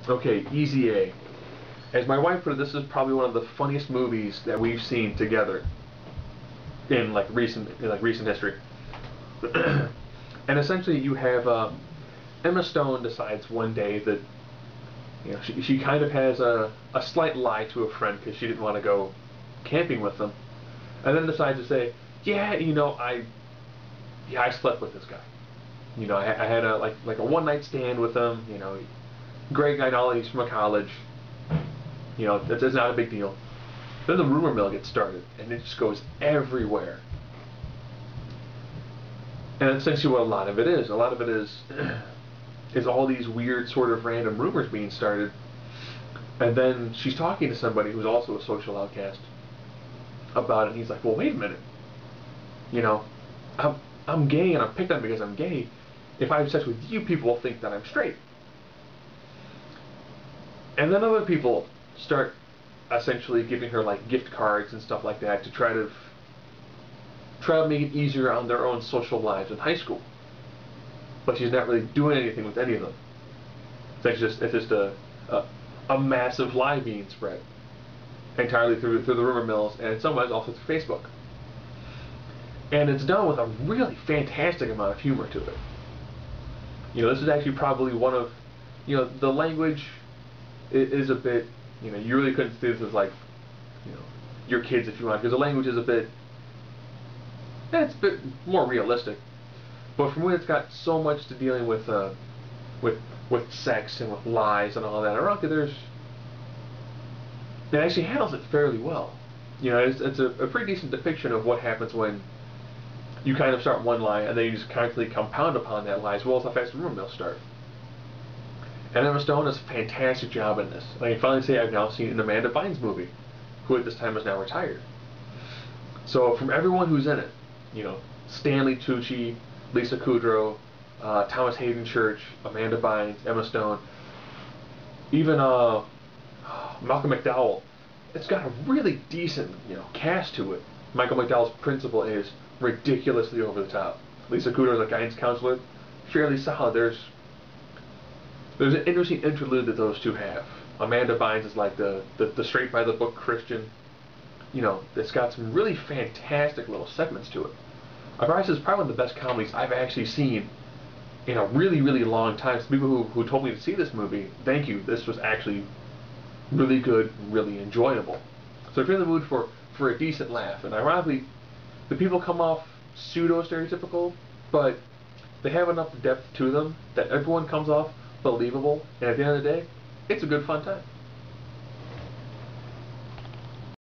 Okay, Easy A. As my wife put it, this is probably one of the funniest movies that we've seen together in recent history. And essentially, you have Emma Stone decides one day that she kind of has a slight lie to a friend because she didn't want to go camping with them, and then decides to say, yeah, I slept with this guy. I had a one night stand with him. Great guy, and all he's from college. That's not a big deal. Then the rumor mill gets started, and it just goes everywhere. And essentially, what a lot of it is is all these weird sort of random rumors being started. And then she's talking to somebody who's also a social outcast about it, and he's like, "Well, wait a minute. I'm gay, and I'm picked on because I'm gay. If I have sex with you, people will think that I'm straight." And then other people start essentially giving her like gift cards and stuff like that to try to make it easier on their own social lives in high school. But she's not really doing anything with any of them. It's just a massive lie being spread entirely through the rumor mills, and in some ways also through Facebook. And it's done with a really fantastic amount of humor to it. This is actually probably one of, the language is a bit, you really couldn't see this as like, your kids if you want, because the language is a bit, it's a bit more realistic. But from when it's got so much to dealing with sex and with lies and all that, it actually handles it fairly well. It's a pretty decent depiction of what happens when you kind of start one lie and then you just constantly compound upon that lie, as well as how fast the rumor mills start. And Emma Stone does a fantastic job in this. I can finally say I've now seen an Amanda Bynes movie, who at this time is now retired. So from everyone who's in it, Stanley Tucci, Lisa Kudrow, Thomas Hayden Church, Amanda Bynes, Emma Stone, even Malcolm McDowell, it's got a really decent cast to it. Michael McDowell's principal is ridiculously over the top. Lisa Kudrow is a guidance counselor, fairly solid. There's an interesting interlude that those two have. Amanda Bynes is like the straight by the book Christian. It's got some really fantastic little segments to it. I probably say it's probably one of the best comedies I've actually seen in a really, really long time. So people who told me to see this movie, thank you. This was actually really good, really enjoyable. So if you're in the mood for a decent laugh, and ironically, the people come off pseudo-stereotypical, but they have enough depth to them that everyone comes off believable, and at the end of the day, it's a good fun time.